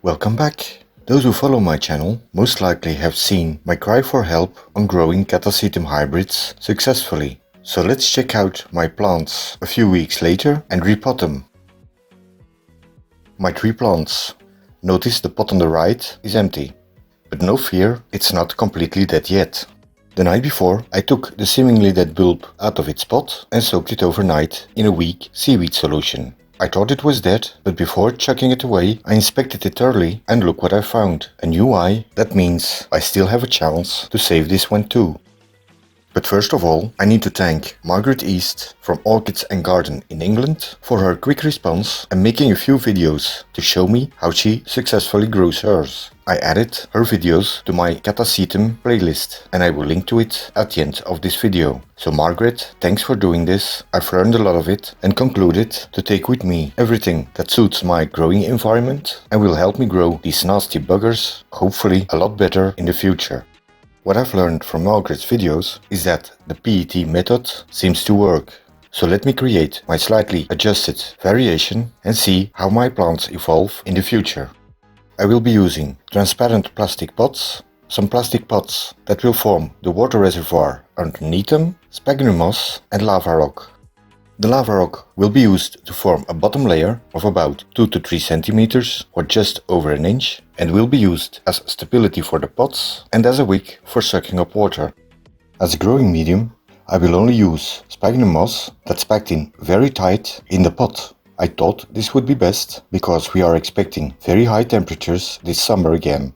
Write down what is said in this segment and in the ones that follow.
Welcome back! Those who follow my channel most likely have seen my cry for help on growing Catasetum hybrids successfully. So let's check out my plants a few weeks later and repot them. My 3 plants. Notice the pot on the right is empty. But no fear, it's not completely dead yet. The night before I took the seemingly dead bulb out of its pot and soaked it overnight in a weak seaweed solution. I thought it was dead, but before chucking it away, I inspected it thoroughly and look what I found. A new eye. That means I still have a chance to save this one too. But first of all, I need to thank Margaret from Orchids Garden in England for her quick response and making a few videos to show me how she successfully grows hers. I added her videos to my Catasetum playlist and I will link to it at the end of this video. So Margaret, thanks for doing this. I've learned a lot of it and concluded to take with me everything that suits my growing environment and will help me grow these nasty buggers, hopefully a lot better in the future. What I've learned from Margaret's videos is that the P.E.T method seems to work. So let me create my slightly adjusted variation and see how my plants evolve in the future. I will be using transparent plastic pots, some plastic pots that will form the water reservoir underneath them, sphagnum moss and lava rock. The lava rock will be used to form a bottom layer of about 2 to 3 centimeters or just over an inch and will be used as stability for the pots and as a wick for sucking up water. As a growing medium, I will only use sphagnum moss that's packed in very tight in the pot. I thought this would be best because we are expecting very high temperatures this summer again.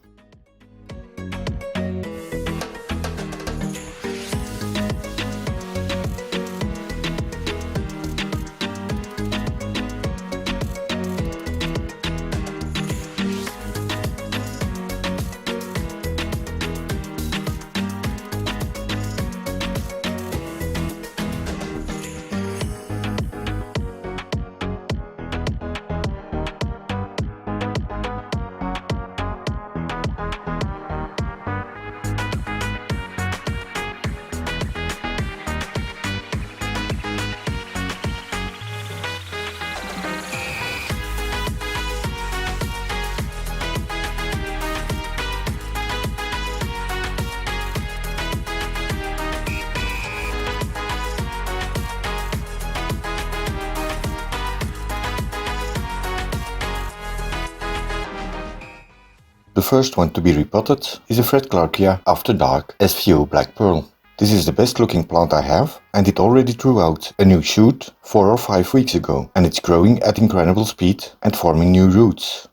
The first one to be repotted is a Fredclarkeara After Dark SVO Black Pearl. This is the best looking plant I have and it already threw out a new shoot 4 or 5 weeks ago and it's growing at incredible speed and forming new roots.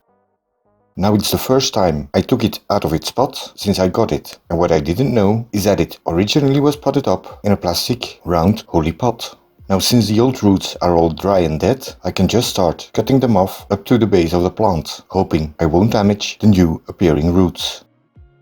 Now it's the first time I took it out of its pot since I got it, and what I didn't know is that it originally was potted up in a plastic round holy pot. Now since the old roots are all dry and dead, I can just start cutting them off up to the base of the plant, hoping I won't damage the new appearing roots.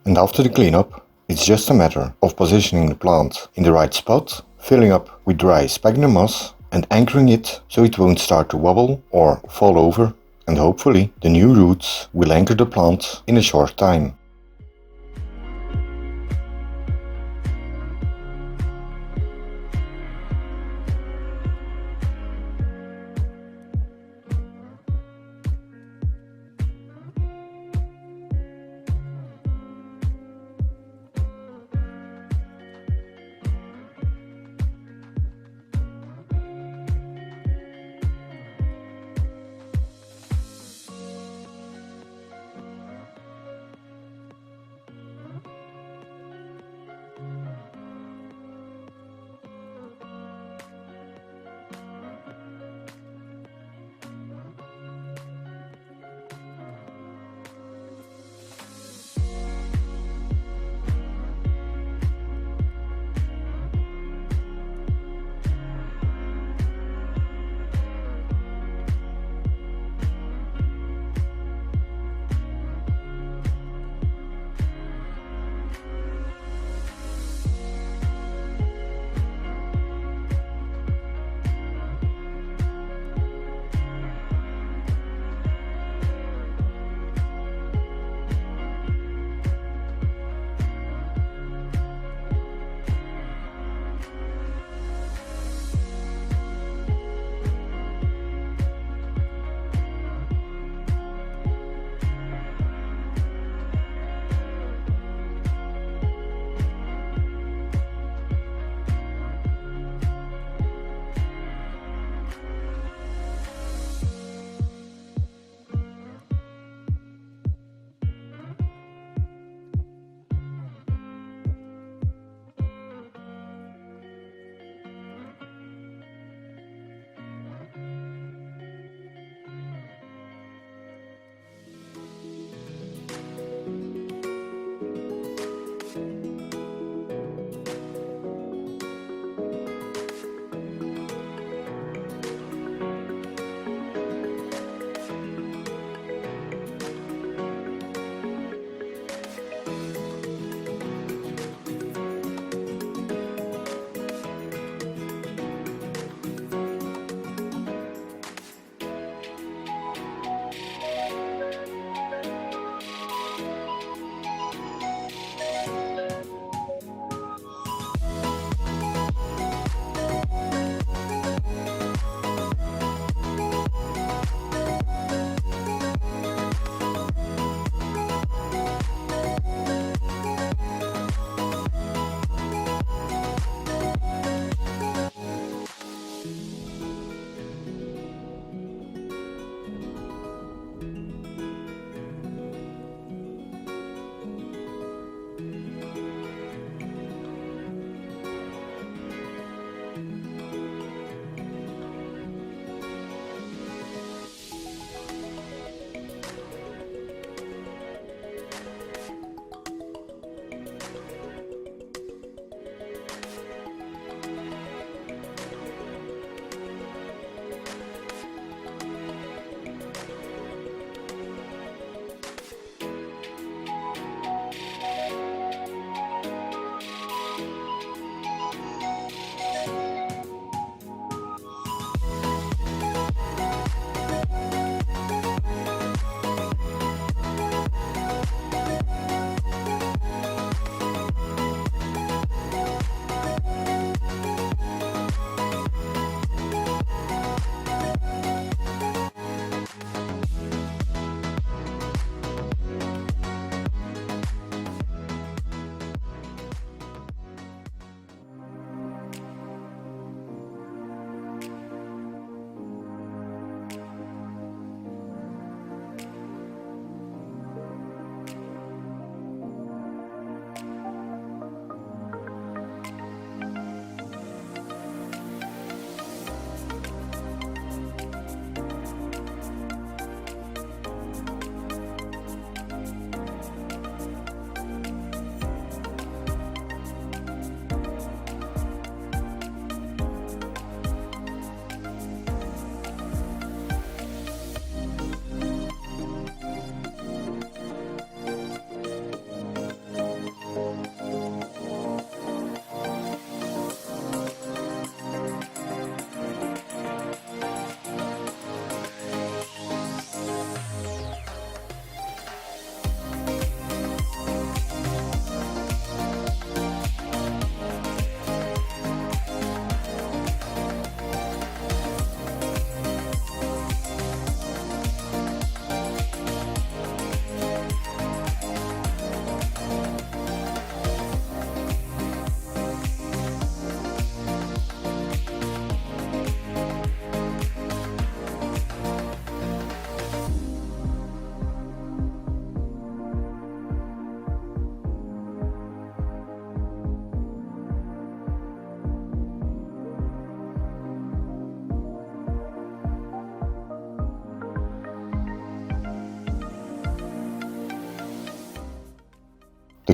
And after the cleanup, it's just a matter of positioning the plant in the right spot, filling up with dry sphagnum moss and anchoring it so it won't start to wobble or fall over, and hopefully the new roots will anchor the plant in a short time.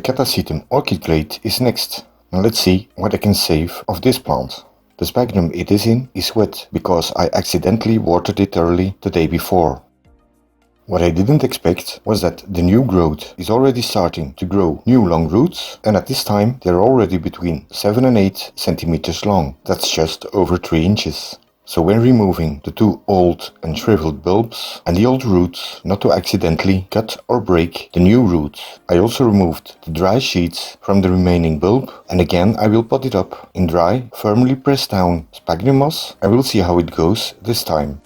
Catasetum Orchidglade is next. Now let's see what I can save of this plant. The sphagnum it is in is wet because I accidentally watered it thoroughly the day before. What I didn't expect was that the new growth is already starting to grow new long roots, and at this time they're already between 7 and 8 centimeters long. That's just over 3 inches. So when removing the 2 old and shriveled bulbs and the old roots, not to accidentally cut or break the new roots, I also removed the dry sheets from the remaining bulb, and again I will pot it up in dry, firmly pressed down sphagnum moss, and we'll see how it goes this time.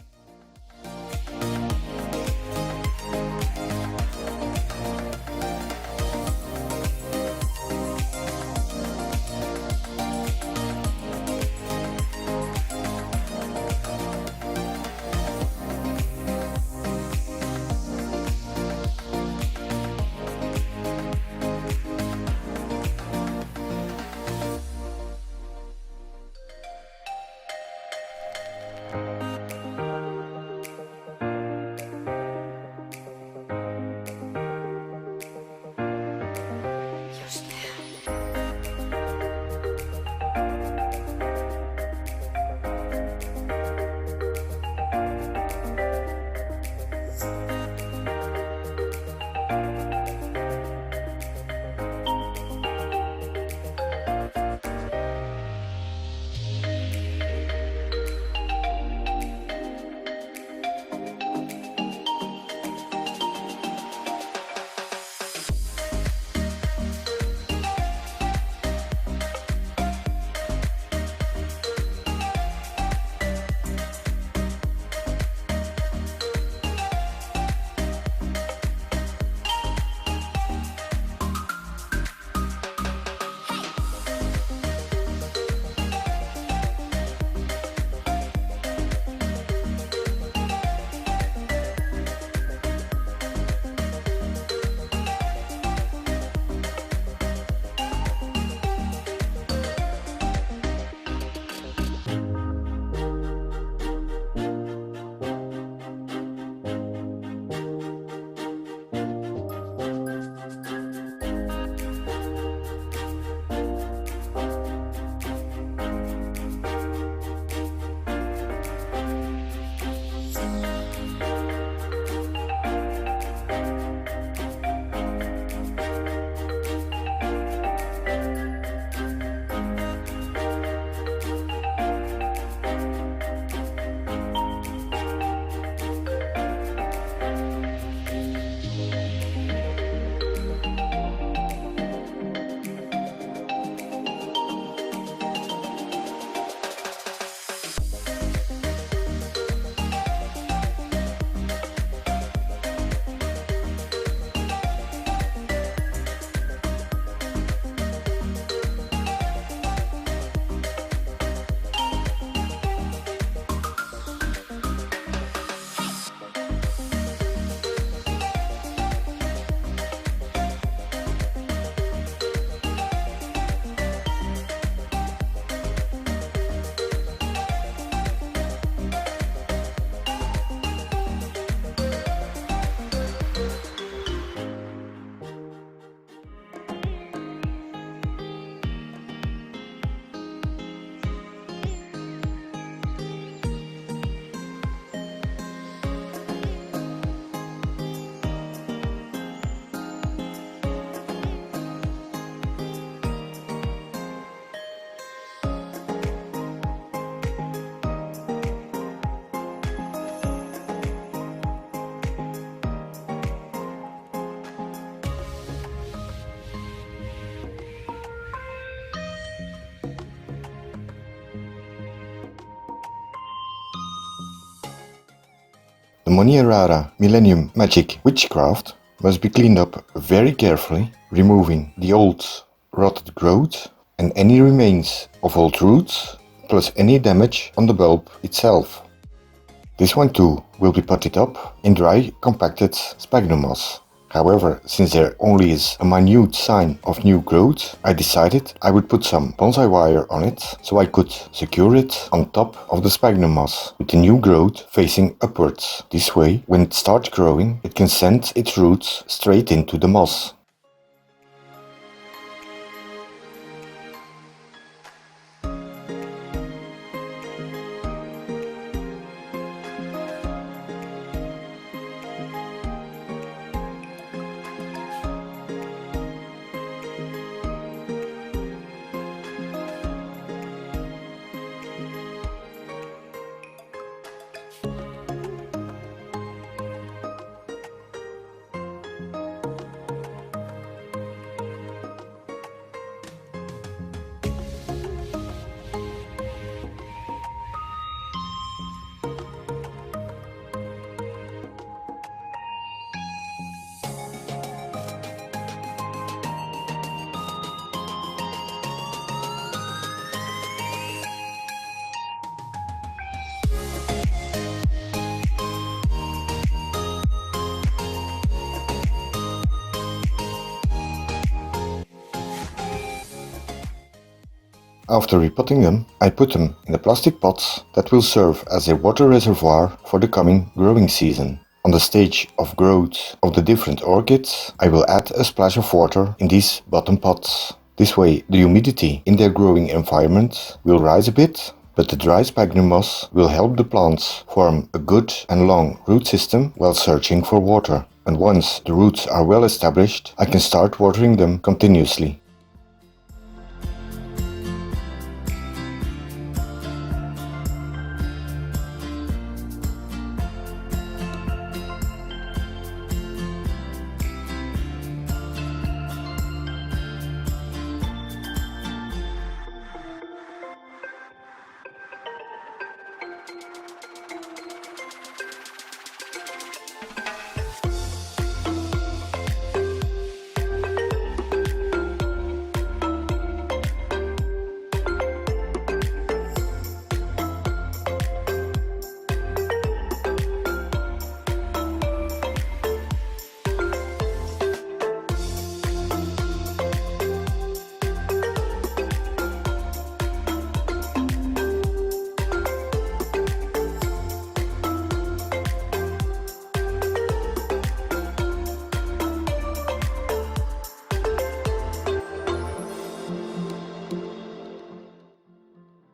The Monnierara Millennium Magic Witchcraft must be cleaned up very carefully, removing the old rotted growth and any remains of old roots, plus any damage on the bulb itself. This one too will be potted up in dry compacted sphagnum moss. However, since there only is a minute sign of new growth, I decided I would put some bonsai wire on it so I could secure it on top of the sphagnum moss with the new growth facing upwards. This way, when it starts growing, it can send its roots straight into the moss. After repotting them, I put them in the plastic pots that will serve as a water reservoir for the coming growing season. On the stage of growth of the different orchids, I will add a splash of water in these bottom pots. This way the humidity in their growing environment will rise a bit, but the dry sphagnum moss will help the plants form a good and long root system while searching for water. And once the roots are well established, I can start watering them continuously.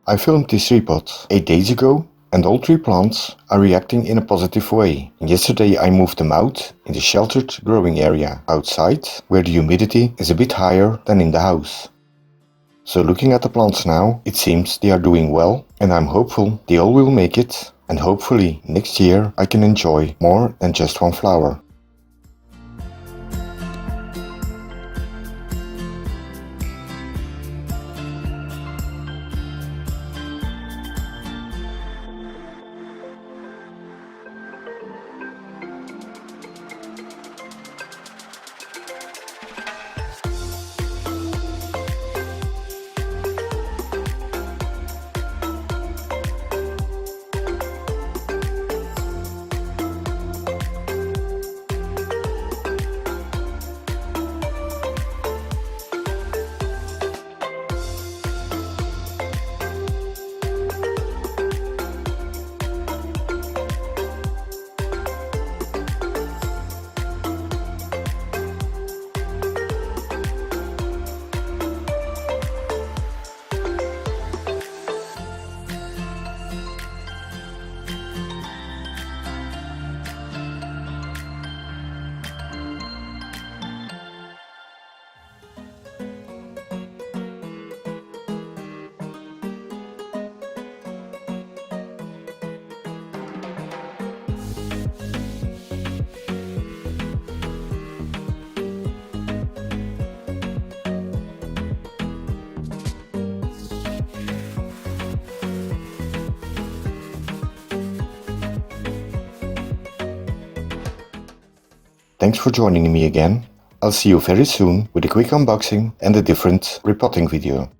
I filmed this repot 8 days ago and all 3 plants are reacting in a positive way. And yesterday I moved them out in the sheltered growing area outside where the humidity is a bit higher than in the house. So looking at the plants now, it seems they are doing well and I'm hopeful they all will make it, and hopefully next year I can enjoy more than just one flower. Thanks for joining me again. I'll see you very soon with a quick unboxing and a different repotting video.